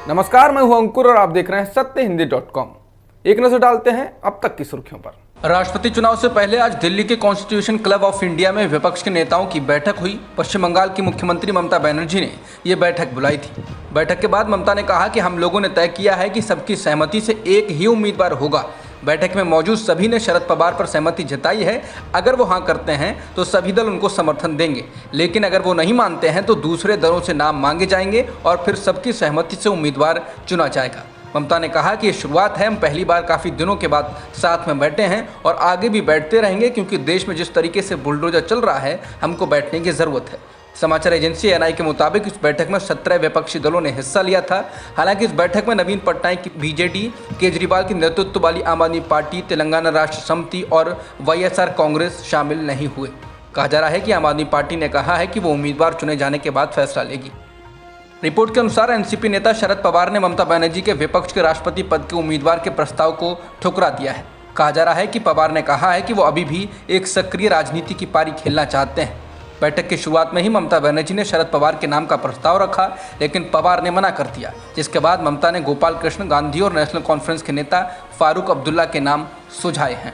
नमस्कार, मैं हूं अंकुर और आप देख रहे हैं सत्यहिंदी.com। एक नजर डालते हैं अब तक की सुर्खियों पर। राष्ट्रपति चुनाव से पहले आज दिल्ली के कॉन्स्टिट्यूशन क्लब ऑफ इंडिया में विपक्ष के नेताओं की बैठक हुई। पश्चिम बंगाल की मुख्यमंत्री ममता बनर्जी ने ये बैठक बुलाई थी। बैठक के बाद ममता ने कहा कि हम लोगों ने तय किया है कि सबकी सहमति से एक ही उम्मीदवार होगा। बैठक में मौजूद सभी ने शरद पवार पर सहमति जताई है। अगर वो हाँ करते हैं तो सभी दल उनको समर्थन देंगे, लेकिन अगर वो नहीं मानते हैं तो दूसरे दलों से नाम मांगे जाएंगे और फिर सबकी सहमति से उम्मीदवार चुना जाएगा। ममता ने कहा कि ये शुरुआत है, हम पहली बार काफ़ी दिनों के बाद साथ में बैठे हैं और आगे भी बैठते रहेंगे, क्योंकि देश में जिस तरीके से बुलडोजर चल रहा है हमको बैठने की ज़रूरत है। समाचार एजेंसी एनआई के मुताबिक इस बैठक में 17 विपक्षी दलों ने हिस्सा लिया था। हालांकि इस बैठक में नवीन पटनायक की बीजेडी, केजरीवाल की नेतृत्व वाली आम आदमी पार्टी, तेलंगाना राष्ट्र समिति और वाईएसआर कांग्रेस शामिल नहीं हुए। कहा जा रहा है कि आम आदमी पार्टी ने कहा है कि वो उम्मीदवार चुने जाने के बाद फैसला लेगी। रिपोर्ट के अनुसार एनसीपी नेता शरद पवार ने ममता बनर्जी के विपक्ष के राष्ट्रपति पद के उम्मीदवार के प्रस्ताव को ठुकरा दिया है। कहा जा रहा है कि पवार ने कहा है कि वो अभी भी एक सक्रिय राजनीति की पारी खेलना चाहते हैं। बैठक की शुरुआत में ही ममता बनर्जी ने शरद पवार के नाम का प्रस्ताव रखा, लेकिन पवार ने मना कर दिया, जिसके बाद ममता ने गोपाल कृष्ण गांधी और नेशनल कॉन्फ्रेंस के नेता फारूक अब्दुल्ला के नाम सुझाए हैं।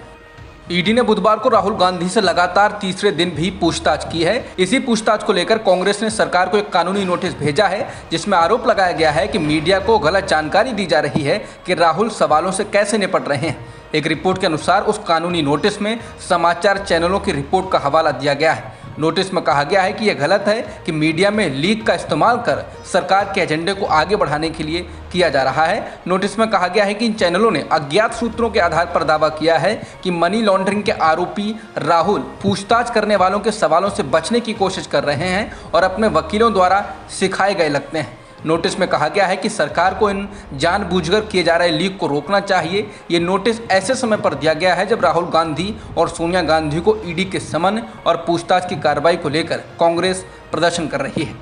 ईडी ने बुधवार को राहुल गांधी से लगातार तीसरे दिन भी पूछताछ की है। इसी पूछताछ को लेकर कांग्रेस ने सरकार को एक कानूनी नोटिस भेजा है, जिसमें आरोप लगाया गया है कि मीडिया को गलत जानकारी दी जा रही है कि राहुल सवालों से कैसे निपट रहे हैं। एक रिपोर्ट के अनुसार उस कानूनी नोटिस में समाचार चैनलों की रिपोर्ट का हवाला दिया गया है। नोटिस में कहा गया है कि यह गलत है कि मीडिया में लीक का इस्तेमाल कर सरकार के एजेंडे को आगे बढ़ाने के लिए किया जा रहा है। नोटिस में कहा गया है कि इन चैनलों ने अज्ञात सूत्रों के आधार पर दावा किया है कि मनी लॉन्ड्रिंग के आरोपी राहुल पूछताछ करने वालों के सवालों से बचने की कोशिश कर रहे हैं और अपने वकीलों द्वारा सिखाए गए लगते हैं। नोटिस में कहा गया है कि सरकार को इन जानबूझकर किए जा रहे लीक को रोकना चाहिए। ये नोटिस ऐसे समय पर दिया गया है जब राहुल गांधी और सोनिया गांधी को ईडी के समन और पूछताछ की कार्रवाई को लेकर कांग्रेस प्रदर्शन कर रही है।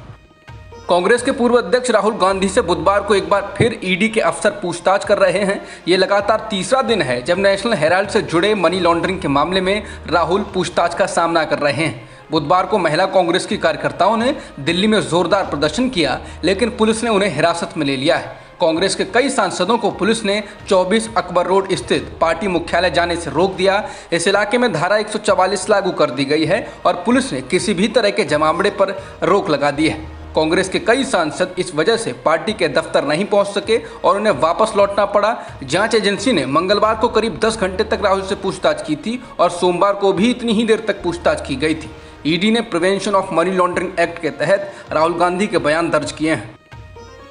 कांग्रेस के पूर्व अध्यक्ष राहुल गांधी से बुधवार को एक बार फिर ईडी के अफसर पूछताछ कर रहे हैं। ये लगातार तीसरा दिन है जब नेशनल हेराल्ड से जुड़े मनी लॉन्ड्रिंग के मामले में राहुल पूछताछ का सामना कर रहे हैं। बुधवार को महिला कांग्रेस की कार्यकर्ताओं ने दिल्ली में जोरदार प्रदर्शन किया, लेकिन पुलिस ने उन्हें हिरासत में ले लिया है। कांग्रेस के कई सांसदों को पुलिस ने 24 अकबर रोड स्थित पार्टी मुख्यालय जाने से रोक दिया। इस इलाके में धारा 144 लागू कर दी गई है और पुलिस ने किसी भी तरह के जमावड़े पर रोक लगा दी है। कांग्रेस के कई सांसद इस वजह से पार्टी के दफ्तर नहीं पहुंच सके और उन्हें वापस लौटना पड़ा। जांच एजेंसी ने मंगलवार को करीब 10 घंटे तक राहुल से पूछताछ की थी और सोमवार को भी इतनी ही देर तक पूछताछ की गई थी। ईडी ने prevention of money laundering act के तहत राहुल गांधी के बयान दर्ज किए हैं।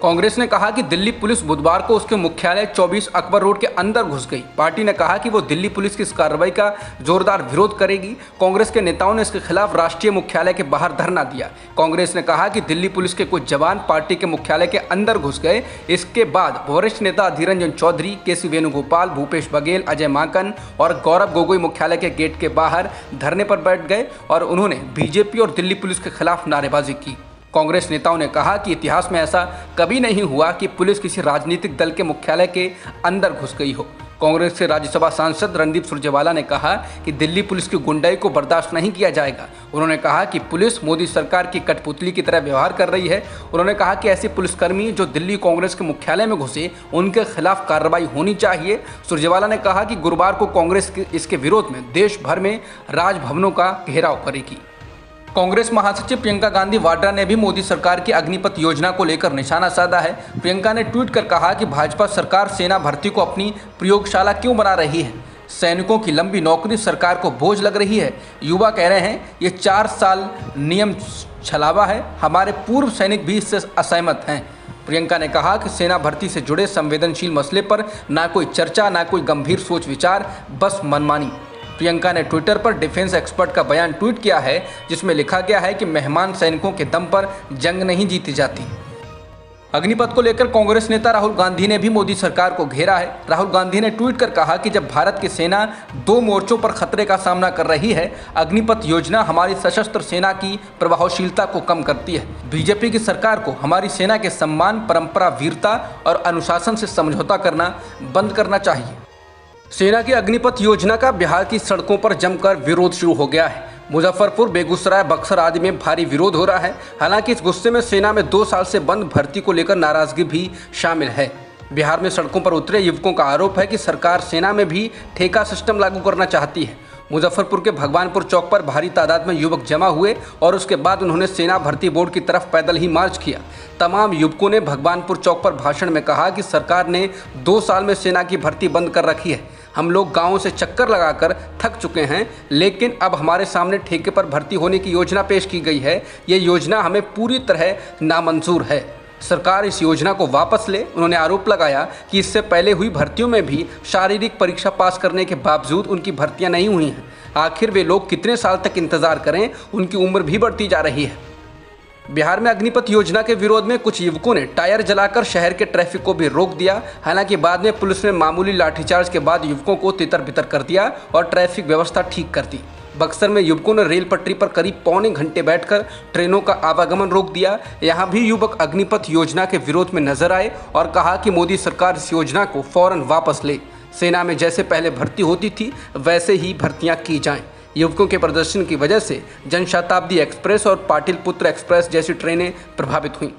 कांग्रेस ने कहा कि दिल्ली पुलिस बुधवार को उसके मुख्यालय 24 अकबर रोड के अंदर घुस गई। पार्टी ने कहा कि वो दिल्ली पुलिस की इस कार्रवाई का जोरदार विरोध करेगी। कांग्रेस के नेताओं ने इसके खिलाफ राष्ट्रीय मुख्यालय के बाहर धरना दिया। कांग्रेस ने कहा कि दिल्ली पुलिस के कुछ जवान पार्टी के मुख्यालय के अंदर घुस गए। इसके बाद वरिष्ठ नेता अधीर रंजन चौधरी, केसी वेणुगोपाल, भूपेश बघेल, अजय माकन और गौरव गोगोई मुख्यालय के गेट के बाहर धरने पर बैठ गए और उन्होंने बीजेपी और दिल्ली पुलिस के खिलाफ नारेबाजी की। कांग्रेस नेताओं ने कहा कि इतिहास में ऐसा कभी नहीं हुआ कि पुलिस किसी राजनीतिक दल के मुख्यालय के अंदर घुस गई हो। कांग्रेस के राज्यसभा सांसद रणदीप सुरजेवाला ने कहा कि दिल्ली पुलिस की गुंडाई को बर्दाश्त नहीं किया जाएगा। उन्होंने कहा कि पुलिस मोदी सरकार की कठपुतली की तरह व्यवहार कर रही है। उन्होंने कहा कि ऐसे पुलिसकर्मी जो दिल्ली कांग्रेस के मुख्यालय में घुसे, उनके खिलाफ कार्रवाई होनी चाहिए। सुरजेवाला ने कहा कि गुरुवार को कांग्रेस इसके विरोध में देश भर में राजभवनों का घेराव करेगी। कांग्रेस महासचिव प्रियंका गांधी वाड्रा ने भी मोदी सरकार की अग्निपथ योजना को लेकर निशाना साधा है। प्रियंका ने ट्वीट कर कहा कि भाजपा सरकार सेना भर्ती को अपनी प्रयोगशाला क्यों बना रही है। सैनिकों की लंबी नौकरी सरकार को बोझ लग रही है। युवा कह रहे हैं ये 4 साल नियम छलावा है। हमारे पूर्व सैनिक भी इससे असहमत हैं। प्रियंका ने कहा कि सेना भर्ती से जुड़े संवेदनशील मसले पर ना कोई चर्चा, ना कोई गंभीर सोच विचार, बस मनमानी। प्रियंका ने ट्विटर पर डिफेंस एक्सपर्ट का बयान ट्वीट किया है, जिसमें लिखा गया है कि मेहमान सैनिकों के दम पर जंग नहीं जीती जाती। अग्निपथ को लेकर कांग्रेस नेता राहुल गांधी ने भी मोदी सरकार को घेरा है। राहुल गांधी ने ट्वीट कर कहा कि जब भारत की सेना 2 मोर्चों पर खतरे का सामना कर रही है, अग्निपथ योजना हमारी सशस्त्र सेना की प्रभावशीलता को कम करती है। बीजेपी की सरकार को हमारी सेना के सम्मान, परंपरा, वीरता और अनुशासन से समझौता करना बंद करना चाहिए। सेना की अग्निपथ योजना का बिहार की सड़कों पर जमकर विरोध शुरू हो गया है। मुजफ्फरपुर, बेगूसराय, बक्सर आदि में भारी विरोध हो रहा है। हालांकि इस गुस्से में सेना में 2 साल से बंद भर्ती को लेकर नाराजगी भी शामिल है। बिहार में सड़कों पर उतरे युवकों का आरोप है कि सरकार सेना में भी ठेका सिस्टम लागू करना चाहती है। मुजफ्फरपुर के भगवानपुर चौक पर भारी तादाद में युवक जमा हुए और उसके बाद उन्होंने सेना भर्ती बोर्ड की तरफ पैदल ही मार्च किया। तमाम युवकों ने भगवानपुर चौक पर भाषण में कहा कि सरकार ने 2 साल में सेना की भर्ती बंद कर रखी है। हम लोग गाँव से चक्कर लगाकर थक चुके हैं, लेकिन अब हमारे सामने ठेके पर भर्ती होने की योजना पेश की गई है। ये योजना हमें पूरी तरह नामंजूर है। सरकार इस योजना को वापस ले। उन्होंने आरोप लगाया कि इससे पहले हुई भर्तियों में भी शारीरिक परीक्षा पास करने के बावजूद उनकी भर्तियां नहीं हुई हैं। आखिर वे लोग कितने साल तक इंतजार करें, उनकी उम्र भी बढ़ती जा रही है। बिहार में अग्निपथ योजना के विरोध में कुछ युवकों ने टायर जलाकर शहर के ट्रैफिक को भी रोक दिया। हालांकि बाद में पुलिस ने मामूली लाठीचार्ज के बाद युवकों को तितर बितर कर दिया और ट्रैफिक व्यवस्था ठीक कर दी। बक्सर में युवकों ने रेल पटरी पर करीब पौने घंटे बैठकर ट्रेनों का आवागमन रोक दिया। यहां भी युवक अग्निपथ योजना के विरोध में नजर आए और कहा कि मोदी सरकार इस योजना को फौरन वापस ले। सेना में जैसे पहले भर्ती होती थी वैसे ही भर्तियां की जाएं। युवकों के प्रदर्शन की वजह से जनशताब्दी एक्सप्रेस और पाटिलपुत्र एक्सप्रेस जैसी ट्रेनें प्रभावित हुईं।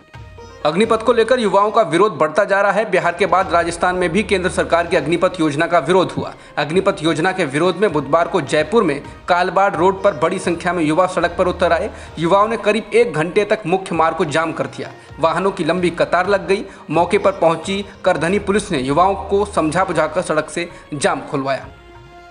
अग्निपथ को लेकर युवाओं का विरोध बढ़ता जा रहा है। बिहार के बाद राजस्थान में भी केंद्र सरकार की अग्निपथ योजना का विरोध हुआ। अग्निपथ योजना के विरोध में बुधवार को जयपुर में कालबाड़ रोड पर बड़ी संख्या में युवा सड़क पर उतर आए। युवाओं ने करीब 1 घंटे तक मुख्य मार्ग को जाम कर दिया। वाहनों की लंबी कतार लग गई। मौके पर पहुंची करधनी पुलिस ने युवाओं को समझा बुझाकर सड़क से जाम खुलवाया।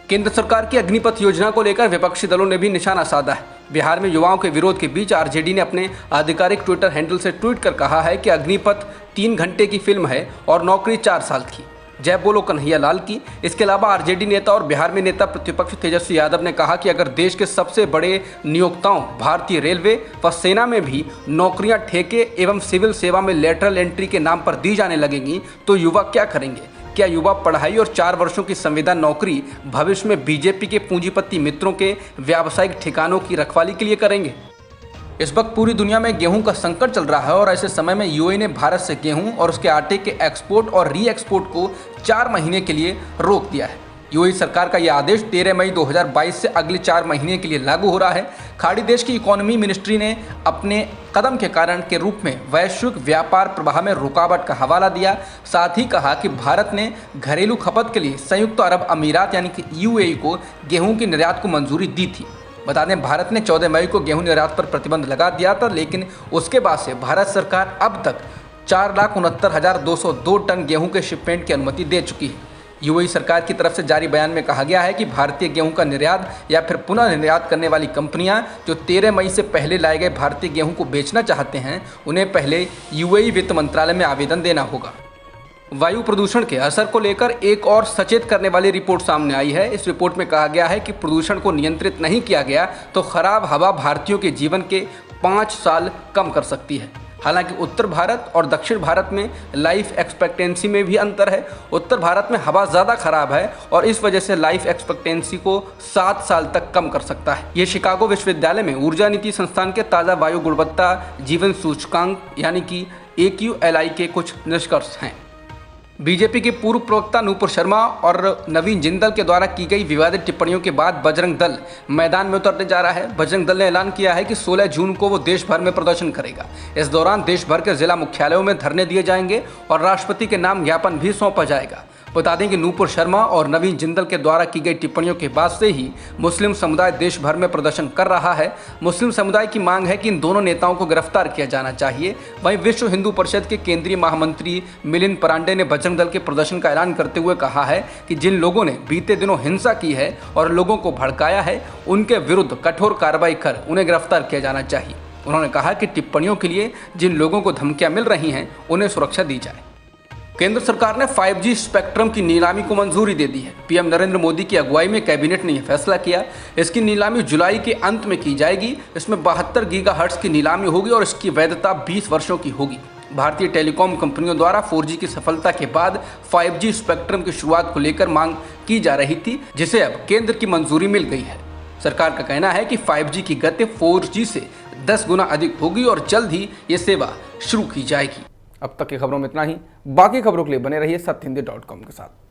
केंद्र सरकार की अग्निपथ योजना को लेकर विपक्षी दलों ने भी निशाना साधा है। बिहार में युवाओं के विरोध के बीच आरजेडी ने अपने आधिकारिक ट्विटर हैंडल से ट्वीट कर कहा है कि अग्निपथ 3 घंटे की फिल्म है और नौकरी 4 साल की। जय बोलो कन्हैया लाल की। इसके अलावा आरजेडी नेता और बिहार में नेता प्रतिपक्ष तेजस्वी यादव ने कहा कि अगर देश के सबसे बड़े नियोक्ताओं भारतीय रेलवे व सेना में भी नौकरियां ठेके एवं सिविल सेवा में लेटरल एंट्री के नाम पर दी जाने लगेंगी तो युवा क्या करेंगे? क्या युवा पढ़ाई और 4 वर्षों की संविदा नौकरी भविष्य में बीजेपी के पूंजीपति मित्रों के व्यावसायिक ठिकानों की रखवाली के लिए करेंगे? इस वक्त पूरी दुनिया में गेहूं का संकट चल रहा है और ऐसे समय में यूएई ने भारत से गेहूं और उसके आटे के एक्सपोर्ट और री एक्सपोर्ट को 4 महीने के लिए रोक दिया है। यूएई सरकार का यह आदेश 13 मई 2022 से अगले 4 महीने के लिए लागू हो रहा है। खाड़ी देश की इकोनॉमी मिनिस्ट्री ने अपने कदम के कारण के रूप में वैश्विक व्यापार प्रवाह में रुकावट का हवाला दिया। साथ ही कहा कि भारत ने घरेलू खपत के लिए संयुक्त अरब अमीरात यानी कि यूएई को गेहूं की निर्यात को मंजूरी दी थी। बता दें, भारत ने 14 मई को गेहूं निर्यात पर प्रतिबंध लगा दिया था, लेकिन उसके बाद से भारत सरकार अब तक 4,69,202 टन गेहूं के शिपमेंट की अनुमति दे चुकी है। यूएई सरकार की तरफ से जारी बयान में कहा गया है कि भारतीय गेहूं का निर्यात या फिर पुनः निर्यात करने वाली कंपनियां जो 13 मई से पहले लाए गए भारतीय गेहूं को बेचना चाहते हैं, उन्हें पहले यूएई वित्त मंत्रालय में आवेदन देना होगा। वायु प्रदूषण के असर को लेकर एक और सचेत करने वाली रिपोर्ट सामने आई है। इस रिपोर्ट में कहा गया है कि प्रदूषण को नियंत्रित नहीं किया गया तो खराब हवा भारतीयों के जीवन के 5 साल कम कर सकती है। हालांकि उत्तर भारत और दक्षिण भारत में लाइफ एक्सपेक्टेंसी में भी अंतर है। उत्तर भारत में हवा ज़्यादा खराब है और इस वजह से लाइफ एक्सपेक्टेंसी को 7 साल तक कम कर सकता है। ये शिकागो विश्वविद्यालय में ऊर्जा नीति संस्थान के ताज़ा वायु गुणवत्ता जीवन सूचकांक यानी कि AQLI के कुछ निष्कर्ष हैं। बीजेपी के पूर्व प्रवक्ता नूपुर शर्मा और नवीन जिंदल के द्वारा की गई विवादित टिप्पणियों के बाद बजरंग दल मैदान में उतरने जा रहा है। बजरंग दल ने ऐलान किया है कि 16 जून को वो देश भर में प्रदर्शन करेगा। इस दौरान देश भर के जिला मुख्यालयों में धरने दिए जाएंगे और राष्ट्रपति के नाम ज्ञापन भी सौंपा जाएगा। बता दें कि नूपुर शर्मा और नवीन जिंदल के द्वारा की गई टिप्पणियों के बाद से ही मुस्लिम समुदाय देश भर में प्रदर्शन कर रहा है। मुस्लिम समुदाय की मांग है कि इन दोनों नेताओं को गिरफ्तार किया जाना चाहिए। वहीं विश्व हिंदू परिषद के केंद्रीय महामंत्री मिलिंद पांडे ने बजरंग दल के प्रदर्शन का ऐलान करते हुए कहा है कि जिन लोगों ने बीते दिनों हिंसा की है और लोगों को भड़काया है, उनके विरुद्ध कठोर कार्रवाई कर उन्हें गिरफ्तार किया जाना चाहिए। उन्होंने कहा कि टिप्पणियों के लिए जिन लोगों को धमकियां मिल रही हैं, उन्हें सुरक्षा दी जाए। केंद्र सरकार ने 5G स्पेक्ट्रम की नीलामी को मंजूरी दे दी है। पीएम नरेंद्र मोदी की अगुवाई में कैबिनेट ने यह फैसला किया। इसकी नीलामी जुलाई के अंत में की जाएगी। इसमें 72 गीगाहर्ट्ज की नीलामी होगी और इसकी वैधता 20 वर्षों की होगी। भारतीय टेलीकॉम कंपनियों द्वारा 4G की सफलता के बाद 5G स्पेक्ट्रम की शुरुआत को लेकर मांग की जा रही थी, जिसे अब केंद्र की मंजूरी मिल गई है। सरकार का कहना है कि 5G की गति 4G से 10 गुना अधिक होगी और जल्द ही ये सेवा शुरू की जाएगी। अब तक की खबरों में इतना ही। बाकी खबरों के लिए बने रहिए सत्यहिंदी.com के साथ।